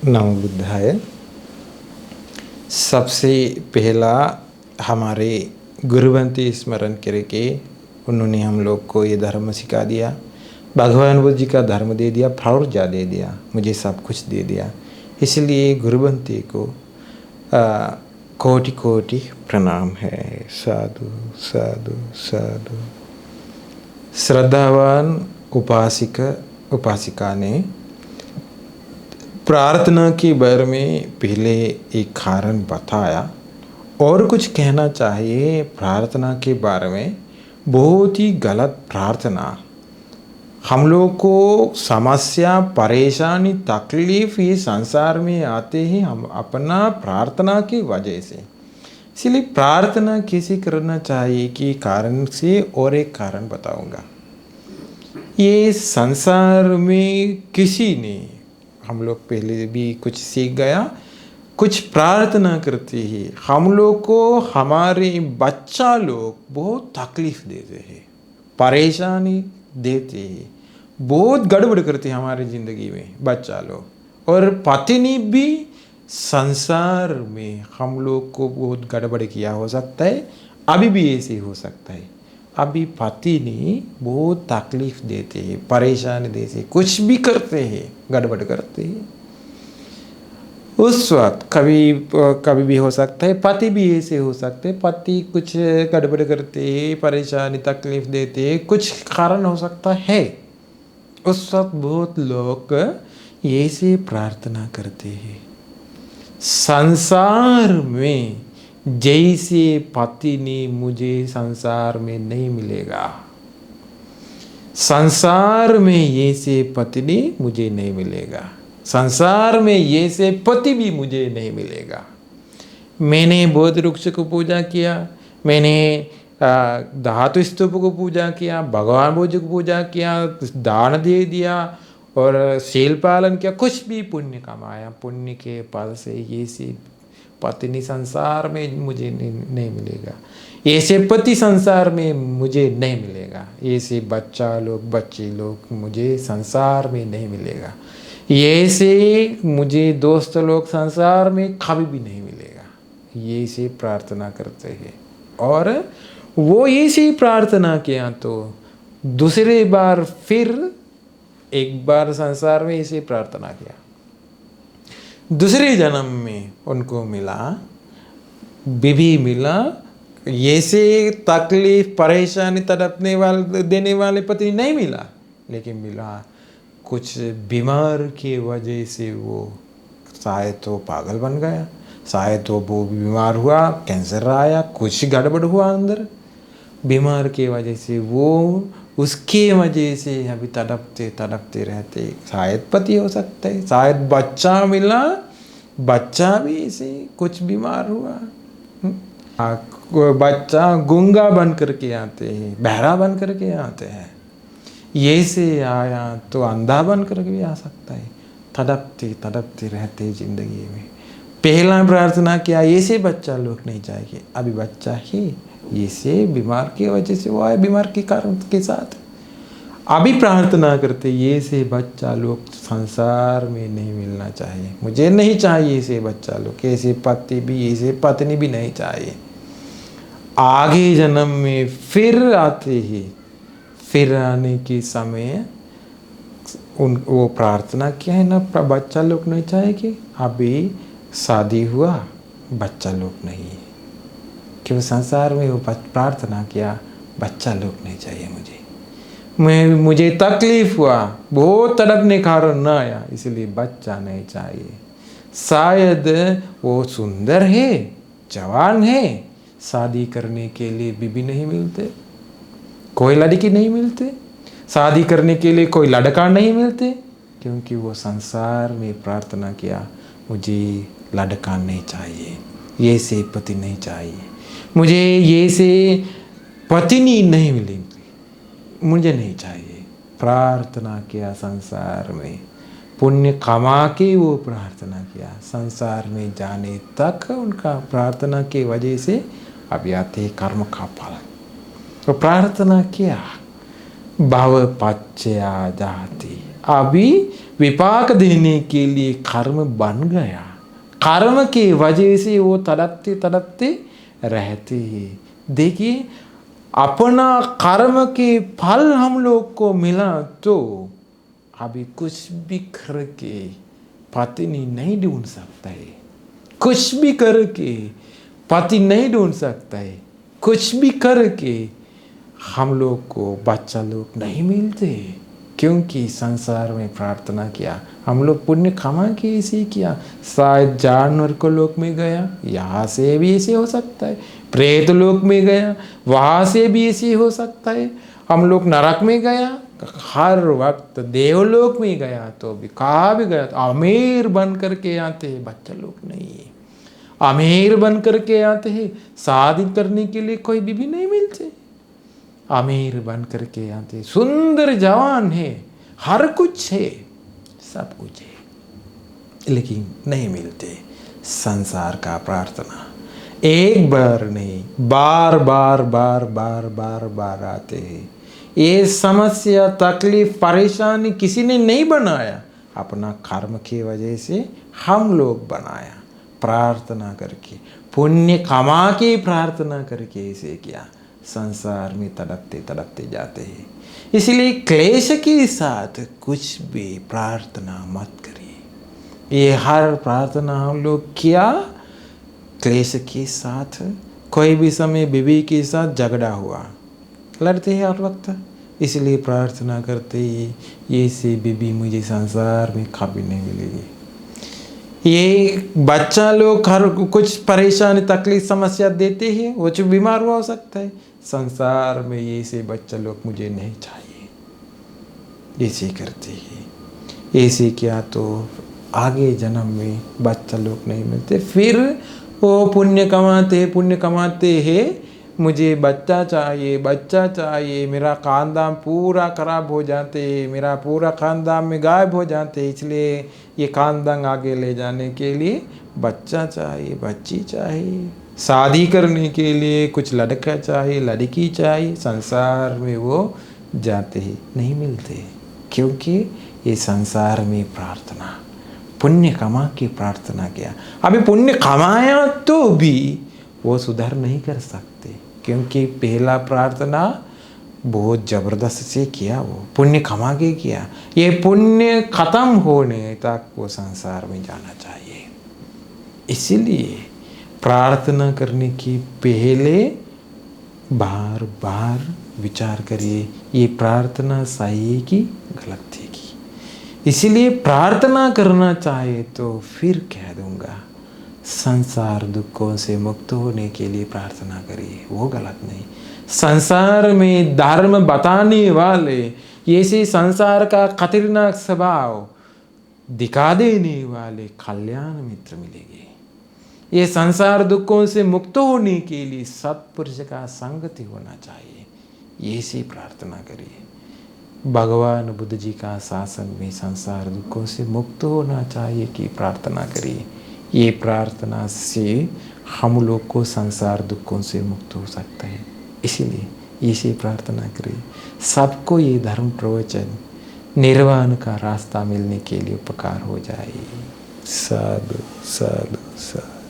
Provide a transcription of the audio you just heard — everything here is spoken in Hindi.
नमो बुद्धाय। सबसे पहला हमारे गुरुवंती स्मरण करके उन्होंने हम लोग को ये धर्म सिखा दिया। भगवान बुद्ध जी का धर्म दे दिया, फौर्जा दे दिया, मुझे सब कुछ दे दिया। इसलिए गुरुवंती को कोटि कोटि प्रणाम है। साधु साधु साधु। श्रद्धावान उपासिक उपासिका ने प्रार्थना के बारे में पहले एक कारण बताया और कुछ कहना चाहिए। प्रार्थना के बारे में बहुत ही गलत प्रार्थना, हम लोग को समस्या, परेशानी, तकलीफ ये संसार में आते हैं हम अपना प्रार्थना की वजह से। इसलिए प्रार्थना कैसे करना चाहिए कि कारण से और एक कारण बताऊंगा। ये संसार में किसी ने, हम लोग पहले भी कुछ सीख गया, कुछ प्रार्थना करते हैं, हम लोग को हमारे बच्चा लोग बहुत तकलीफ देते हैं, परेशानी देते हैं, बहुत गड़बड़ करते हैं हमारी ज़िंदगी में बच्चा लोग। और पत्नी भी संसार में हम लोग को बहुत गड़बड़ किया हो सकता है, अभी भी ऐसे हो सकता है। अभी पत्नी बहुत तकलीफ देते हैं, परेशानी देते हैं, कुछ भी करते हैं, गड़बड़ करते हैं। उस वक्त कभी भी हो सकता है पति भी ऐसे हो सकते हैं, पति कुछ गड़बड़ करते हैं, परेशानी तकलीफ देते हैं, कुछ कारण हो सकता है। उस वक्त बहुत लोग ऐसे प्रार्थना करते हैं, संसार में जैसे पत्नी मुझे संसार में नहीं मिलेगा, संसार में ऐसे पत्नी मुझे नहीं मिलेगा, संसार में ऐसे पति भी मुझे नहीं मिलेगा। मैंने बोध वृक्ष को पूजा किया, मैंने धातु स्तूप को पूजा किया, भगवान बुद्ध को पूजा किया, दान दे दिया और शील पालन किया, कुछ भी पुण्य कमाया, पुण्य के फल से ऐसी पत्नी संसार में मुझे नहीं मिलेगा, ऐसे पति संसार में मुझे नहीं मिलेगा, ऐसे बच्चा लोग बच्चे लोग मुझे संसार में नहीं मिलेगा, ऐसे मुझे दोस्त लोग संसार में कभी भी नहीं मिलेगा। ये से प्रार्थना करते हैं और वो ऐसी प्रार्थना किया तो दूसरे बार फिर एक बार संसार में ऐसी प्रार्थना किया, दूसरे जन्म में उनको मिला, बीवी मिला, ऐसे तकलीफ परेशानी तड़पने वाले देने वाले पति नहीं मिला, लेकिन मिला कुछ बीमार की वजह से वो शायद तो पागल बन गया, शायद तो वो बीमार हुआ, कैंसर आया, कुछ गड़बड़ हुआ अंदर, बीमार की वजह से वो उसके वजह से अभी तड़पते तड़पते रहते। शायद पति हो सकता है, शायद बच्चा मिला, बच्चा भी ऐसे कुछ बीमार हुआ, बच्चा गूंगा बन करके आते हैं, बहरा बन करके आते हैं, ये से आया तो अंधा बन करके भी आ सकता है। तड़पते तड़पते रहते ज़िंदगी में। पहला प्रार्थना किया ऐसे बच्चा लोग नहीं चाहिए, अभी बच्चा ही ऐसे बीमार की वजह से वो आए, बीमार के कारण के साथ अभी प्रार्थना करते ये से बच्चा लोग संसार में नहीं मिलना चाहिए, मुझे नहीं चाहिए ऐसे बच्चा लोग, ऐसे पति भी ऐसे पत्नी भी नहीं चाहिए। आगे जन्म में फिर आते ही, फिर आने के समय वो प्रार्थना किया है ना, बच्चा लोग नहीं चाहिए कि अभी शादी हुआ बच्चा लोग नहीं, क्यों संसार में वो प्रार्थना किया बच्चा लोग नहीं चाहिए मुझे तकलीफ हुआ, बहुत तड़पने कारण ना आया, इसलिए बच्चा नहीं चाहिए। शायद वो सुंदर है, जवान है, शादी करने के लिए बीबी नहीं मिलते, कोई लड़की नहीं मिलते, शादी करने के लिए कोई लड़का नहीं मिलते, क्योंकि वो संसार में प्रार्थना किया मुझे लड़का नहीं चाहिए, ये से पति नहीं चाहिए, मुझे ये से पत्नी नहीं मिलेगी, मुझे नहीं चाहिए। प्रार्थना किया संसार में, पुण्य कमा के वो प्रार्थना किया, संसार में जाने तक उनका प्रार्थना की वजह से अभी आते कर्म का फल। तो प्रार्थना किया, भाव पच्चया जाती, अभी विपाक देने के लिए कर्म बन गया। कर्म की वजह से वो तड़पते तड़पते रहते हैं। देखिए, अपना कर्म के फल हम लोग को मिला तो अभी कुछ भी करके पत्नी नहीं ढूंढ सकता है, कुछ भी करके पति नहीं ढूंढ सकता है, कुछ भी करके हम लोग को बच्चा लोग नहीं मिलते, क्योंकि संसार में प्रार्थना किया, हम लोग पुण्य कमा के इसे किया। शायद जानवर को लोक में गया, यहाँ से भी ऐसे हो सकता है, प्रेत लोक में गया, वहाँ से भी ऐसे हो सकता है, हम लोग नरक में गया, हर वक्त देवलोक में गया तो भी कहाँ भी गया तो अमीर बन करके आते हैं, बच्चा लोग नहीं है। अमीर बन करके आते हैं, शादी करने के लिए कोई बीवी नहीं मिलते, अमीर बन करके आते, सुंदर जवान है, हर कुछ है, सब कुछ है, लेकिन नहीं मिलते। संसार का प्रार्थना एक बार नहीं, बार बार बार बार बार बार आते हैं। ये समस्या, तकलीफ, परेशानी किसी ने नहीं बनाया, अपना कर्म की वजह से हम लोग बनाया। प्रार्थना करके, पुण्य कमा के प्रार्थना करके इसे किया, संसार में तड़पते तड़पते जाते हैं। इसलिए क्लेश के साथ कुछ भी प्रार्थना मत करिए। ये हर प्रार्थना हम लोग किया क्लेश के साथ, कोई भी समय बीवी के साथ झगड़ा हुआ, लड़ते हैं हर वक्त, इसलिए प्रार्थना करते हैं ये से बीवी मुझे संसार में कभी नहीं मिलेगी। ये बच्चा लोग हर कुछ परेशानी, तकलीफ, समस्या देते हैं, वो जो बीमार हुआ हो सकता है, संसार में ये से बच्चा लोग मुझे नहीं चाहिए, ऐसे करते हैं। ऐसे किया तो आगे जन्म में बच्चा लोग नहीं मिलते, फिर वो पुण्य कमाते हैं, मुझे बच्चा चाहिए, बच्चा चाहिए, मेरा खानदान पूरा खराब हो जाते, मेरा पूरा खानदान में गायब हो जाते, इसलिए ये खानदान आगे ले जाने के लिए बच्चा चाहिए, बच्ची चाहिए, शादी करने के लिए कुछ लड़का चाहिए, लड़की चाहिए, संसार में वो जाते ही नहीं मिलते, क्योंकि ये संसार में प्रार्थना, पुण्य कमा के प्रार्थना किया। अभी पुण्य कमाया तो भी वो सुधार नहीं कर सकते, क्योंकि पहला प्रार्थना बहुत ज़बरदस्त से किया, वो पुण्य कमा के किया, ये पुण्य खत्म होने तक वो संसार में जाना चाहिए। इसीलिए प्रार्थना करने की पहले बार बार विचार करिए, ये प्रार्थना सही है कि गलत है की। इसीलिए प्रार्थना करना चाहे तो फिर कह दूंगा, संसार दुखों से मुक्त होने के लिए प्रार्थना करिए, वो गलत नहीं। संसार में धर्म बताने वाले, ऐसे संसार का खतरनाक स्वभाव दिखा देने वाले कल्याण मित्र मिलेंगे। ये संसार दुखों से मुक्त होने के लिए सत्पुरुष का संगति होना चाहिए, ऐसी प्रार्थना करिए। भगवान बुद्ध जी का शासन में संसार दुखों से मुक्त होना चाहिए कि प्रार्थना करिए। ये प्रार्थना से हम लोग को संसार दुखों से मुक्त हो सकता है, इसीलिए इसे प्रार्थना करिए। सबको ये धर्म प्रवचन निर्वाण का रास्ता मिलने के लिए उपकार हो जाए। साधु साधु साधु।